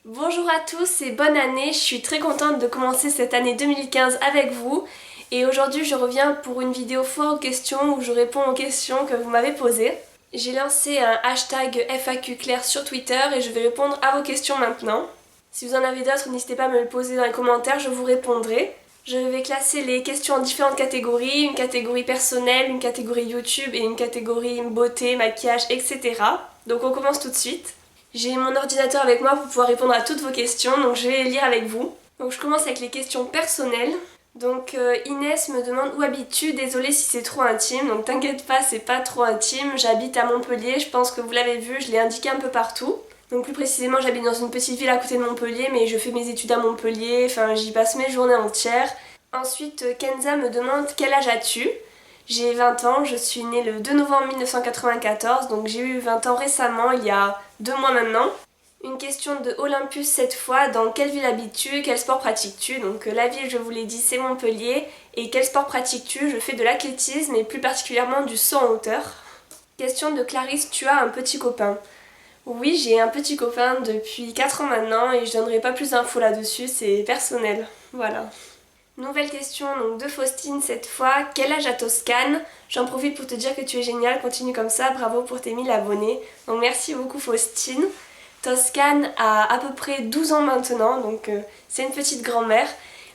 Bonjour à tous et bonne année, je suis très contente de commencer cette année 2015 avec vous et aujourd'hui je reviens pour une vidéo foire aux questions où je réponds aux questions que vous m'avez posées. J'ai lancé un hashtag FAQ clair sur Twitter et je vais répondre à vos questions maintenant. Si vous en avez d'autres, n'hésitez pas à me les poser dans les commentaires, je vous répondrai. Je vais classer les questions en différentes catégories, une catégorie personnelle, une catégorie YouTube et une catégorie beauté, maquillage, etc. Donc on commence tout de suite. J'ai mon ordinateur avec moi pour pouvoir répondre à toutes vos questions, donc je vais les lire avec vous. Donc je commence avec les questions personnelles. Donc Inès me demande où habites-tu? Désolée si c'est trop intime, donc t'inquiète pas, c'est pas trop intime. J'habite à Montpellier, je pense que vous l'avez vu, je l'ai indiqué un peu partout. Donc plus précisément, j'habite dans une petite ville à côté de Montpellier, mais je fais mes études à Montpellier, enfin j'y passe mes journées entières. Ensuite, Kenza me demande quel âge as-tu? J'ai 20 ans, je suis née le 2 novembre 1994, donc j'ai eu 20 ans récemment, il y a 2 mois maintenant. Une question de Olympus cette fois, dans quelle ville habites-tu? Quel sport pratiques-tu? Donc la ville, je vous l'ai dit, c'est Montpellier. Et quel sport pratiques-tu? Je fais de l'athlétisme et plus particulièrement du saut en hauteur. Question de Clarisse, tu as un petit copain? Oui, j'ai un petit copain depuis 4 ans maintenant et je donnerai pas plus d'infos là-dessus, c'est personnel. Voilà. Nouvelle question donc de Faustine cette fois. Quel âge a Toscane? J'en profite pour te dire que tu es génial, continue comme ça, bravo pour tes 1000 abonnés. Donc merci beaucoup Faustine. Toscane a à peu près 12 ans maintenant, donc c'est une petite grand-mère.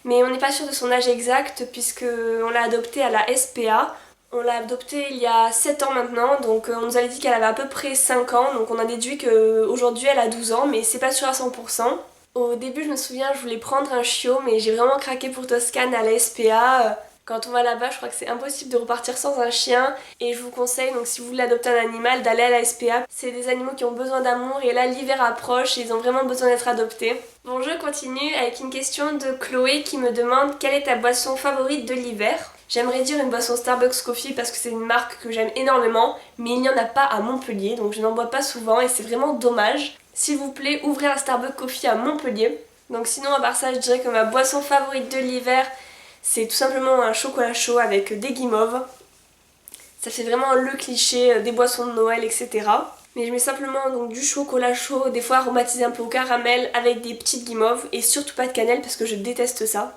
Mais on n'est pas sûr de son âge exact puisque on l'a adoptée à la SPA. On l'a adoptée il y a 7 ans maintenant, donc on nous avait dit qu'elle avait à peu près 5 ans, donc on a déduit qu'aujourd'hui elle a 12 ans, mais c'est pas sûr à 100%. Au début, je me souviens, je voulais prendre un chiot, mais j'ai vraiment craqué pour Toscane à la SPA. Quand on va là-bas, je crois que c'est impossible de repartir sans un chien. Et je vous conseille, donc si vous voulez adopter un animal, d'aller à la SPA. C'est des animaux qui ont besoin d'amour et là, l'hiver approche et ils ont vraiment besoin d'être adoptés. Bon, je continue avec une question de Chloé qui me demande quelle est ta boisson favorite de l'hiver? J'aimerais dire une boisson Starbucks Coffee parce que c'est une marque que j'aime énormément, mais il n'y en a pas à Montpellier, donc je n'en bois pas souvent et c'est vraiment dommage. S'il vous plaît, ouvrez un Starbucks Coffee à Montpellier. Donc sinon, à part ça, je dirais que ma boisson favorite de l'hiver, c'est tout simplement un chocolat chaud avec des guimauves. Ça fait vraiment le cliché des boissons de Noël, etc. Mais je mets simplement donc du chocolat chaud, des fois aromatisé un peu au caramel avec des petites guimauves et surtout pas de cannelle parce que je déteste ça.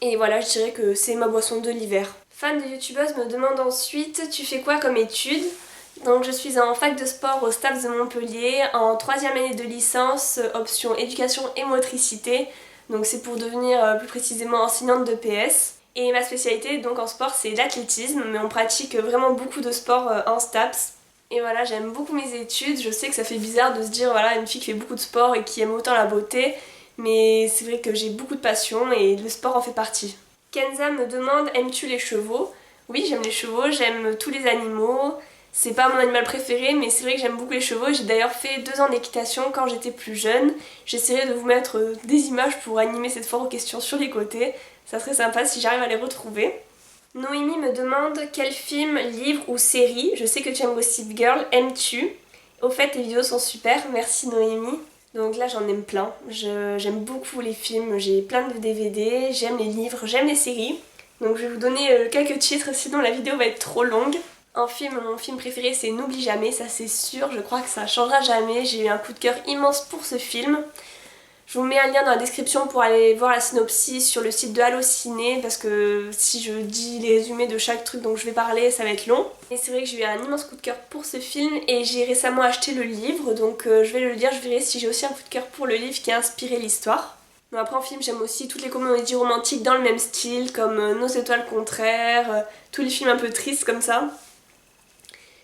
Et voilà, je dirais que c'est ma boisson de l'hiver. Fan de youtubeuse me demande ensuite, tu fais quoi comme études? Donc je suis en fac de sport au STAPS de Montpellier, en troisième année de licence, option éducation et motricité. Donc c'est pour devenir plus précisément enseignante de PS. Et ma spécialité donc en sport c'est l'athlétisme, mais on pratique vraiment beaucoup de sports en STAPS. Et voilà, j'aime beaucoup mes études, je sais que ça fait bizarre de se dire voilà une fille qui fait beaucoup de sport et qui aime autant la beauté, mais c'est vrai que j'ai beaucoup de passion et le sport en fait partie. Kenza me demande aimes-tu les chevaux? Oui, j'aime les chevaux, j'aime tous les animaux. C'est pas mon animal préféré, mais c'est vrai que j'aime beaucoup les chevaux. J'ai d'ailleurs fait 2 ans d'équitation quand j'étais plus jeune. J'essaierai de vous mettre des images pour animer cette foire aux questions sur les côtés. Ça serait sympa si j'arrive à les retrouver. Noémie me demande quel film, livre ou série, je sais que tu aimes Gossip Girl, aimes-tu? Au fait, les vidéos sont super, merci Noémie. Donc là, j'en aime plein. J'aime beaucoup les films, j'ai plein de DVD, j'aime les livres, j'aime les séries. Donc je vais vous donner quelques titres, sinon la vidéo va être trop longue. En film, mon film préféré c'est N'oublie jamais, ça c'est sûr, je crois que ça changera jamais. J'ai eu un coup de cœur immense pour ce film. Je vous mets un lien dans la description pour aller voir la synopsis sur le site de Allociné parce que si je dis les résumés de chaque truc dont je vais parler, ça va être long. Et c'est vrai que j'ai eu un immense coup de cœur pour ce film et j'ai récemment acheté le livre, donc je vais le lire, je verrai si j'ai aussi un coup de cœur pour le livre qui a inspiré l'histoire. Mais après en film, j'aime aussi toutes les comédies romantiques dans le même style, comme Nos étoiles contraires, tous les films un peu tristes comme ça.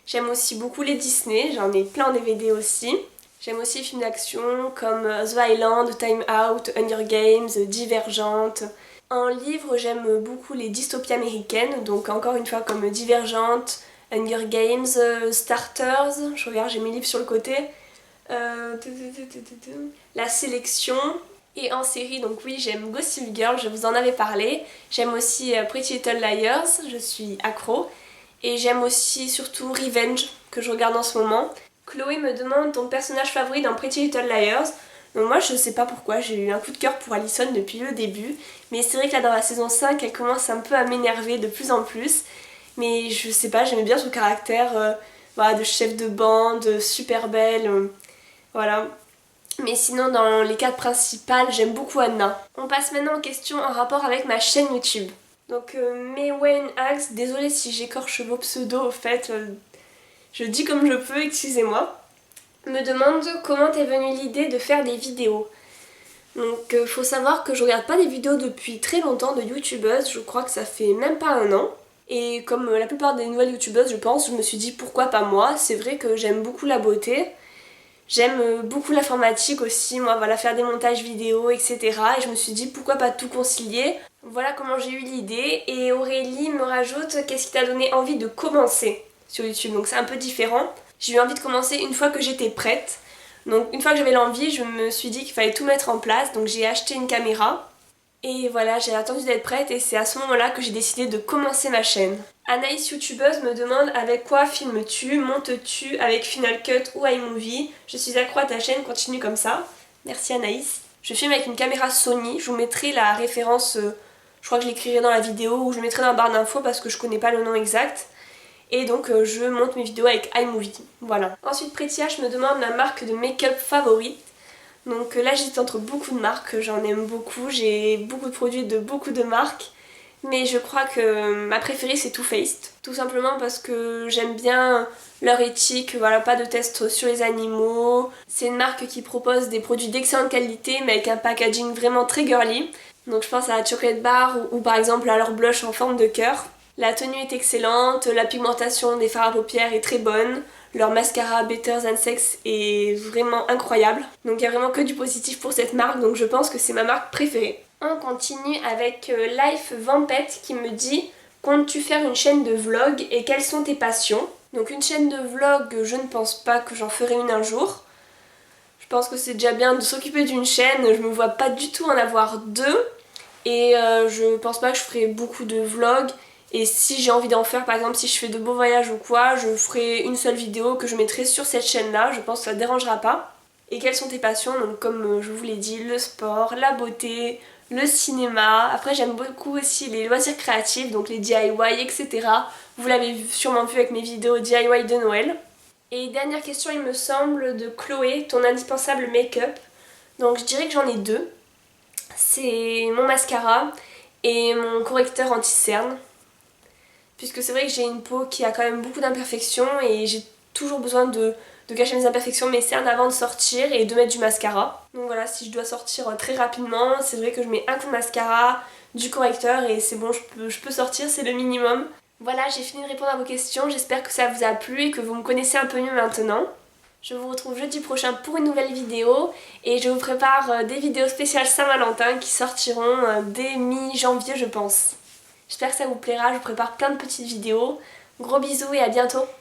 J'aime aussi beaucoup les Disney, j'en ai plein en DVD aussi. J'aime aussi les films d'action comme The Island, Time Out, Hunger Games, Divergente. En livre, j'aime beaucoup les dystopies américaines, donc encore une fois comme Divergente, Hunger Games, Starters, je regarde, j'ai mes livres sur le côté. La sélection. Et en série, donc oui, j'aime Gossip Girl, je vous en avais parlé. J'aime aussi Pretty Little Liars, je suis accro. Et j'aime aussi surtout Revenge, que je regarde en ce moment. Chloé me demande ton personnage favori dans Pretty Little Liars. Donc moi je sais pas pourquoi, j'ai eu un coup de cœur pour Allison depuis le début. Mais c'est vrai que là dans la saison 5, elle commence un peu à m'énerver de plus en plus. Mais je sais pas, j'aimais bien son caractère voilà, de chef de bande, super belle. Voilà. Mais sinon dans les quatre principales, j'aime beaucoup Anna. On passe maintenant aux questions en rapport avec ma chaîne YouTube. Donc Maywen Axe, désolée si j'écorche vos pseudos au fait, je dis comme je peux, excusez-moi. Me demande comment t'es venue l'idée de faire des vidéos. Donc faut savoir que je regarde pas des vidéos depuis très longtemps de youtubeuses, je crois que ça fait même pas un an. Et comme la plupart des nouvelles youtubeuses je pense, je me suis dit pourquoi pas moi. C'est vrai que j'aime beaucoup la beauté, j'aime beaucoup l'informatique aussi, moi voilà, faire des montages vidéo etc. Et je me suis dit pourquoi pas tout concilier. Voilà comment j'ai eu l'idée. Et Aurélie me rajoute qu'est-ce qui t'a donné envie de commencer sur YouTube. Donc c'est un peu différent. J'ai eu envie de commencer une fois que j'étais prête. Donc une fois que j'avais l'envie, je me suis dit qu'il fallait tout mettre en place, donc j'ai acheté une caméra. Et voilà, j'ai attendu d'être prête et c'est à ce moment-là que j'ai décidé de commencer ma chaîne. Anaïs youtubeuse me demande avec quoi filmes-tu, montes-tu avec Final Cut ou iMovie. Je suis accro à ta chaîne, continue comme ça. Merci Anaïs. Je filme avec une caméra Sony, je vous mettrai la référence, je crois que je l'écrirai dans la vidéo ou je le mettrai dans la barre d'infos parce que je connais pas le nom exact. Et donc je monte mes vidéos avec iMovie, voilà. Ensuite Prétiache me demande ma marque de make-up favorite. Donc là j'hésite entre beaucoup de marques, j'en aime beaucoup, j'ai beaucoup de produits de beaucoup de marques. Mais je crois que ma préférée c'est Too Faced. Tout simplement parce que j'aime bien leur éthique, voilà, pas de tests sur les animaux. C'est une marque qui propose des produits d'excellente qualité mais avec un packaging vraiment très girly. Donc je pense à la Chocolate Bar ou par exemple à leur blush en forme de cœur. La tenue est excellente, la pigmentation des fards à paupières est très bonne, leur mascara Better Than Sex est vraiment incroyable. Donc il n'y a vraiment que du positif pour cette marque, donc je pense que c'est ma marque préférée. On continue avec Life Vampette qui me dit « Comptes-tu faire une chaîne de vlog et quelles sont tes passions ?» Donc une chaîne de vlog, je ne pense pas que j'en ferai une un jour. Je pense que c'est déjà bien de s'occuper d'une chaîne, je me vois pas du tout en avoir deux. Et je pense pas que je ferai beaucoup de vlogs. Et si j'ai envie d'en faire, par exemple si je fais de beaux voyages ou quoi, je ferai une seule vidéo que je mettrai sur cette chaîne là, je pense que ça ne dérangera pas. Et quelles sont tes passions? Donc comme je vous l'ai dit, le sport, la beauté, le cinéma. Après j'aime beaucoup aussi les loisirs créatifs, donc les DIY, etc. Vous l'avez sûrement vu avec mes vidéos DIY de Noël. Et dernière question il me semble de Chloé, ton indispensable make-up. Donc je dirais que j'en ai deux. C'est mon mascara et mon correcteur anti-cerne. Puisque c'est vrai que j'ai une peau qui a quand même beaucoup d'imperfections et j'ai toujours besoin de cacher mes imperfections, mes cernes avant de sortir et de mettre du mascara. Donc voilà, si je dois sortir très rapidement, c'est vrai que je mets un coup de mascara, du correcteur et c'est bon, je peux sortir, c'est le minimum. Voilà, j'ai fini de répondre à vos questions, j'espère que ça vous a plu et que vous me connaissez un peu mieux maintenant. Je vous retrouve jeudi prochain pour une nouvelle vidéo et je vous prépare des vidéos spéciales Saint-Valentin qui sortiront dès mi-janvier je pense. J'espère que ça vous plaira, je vous prépare plein de petites vidéos. Gros bisous et à bientôt!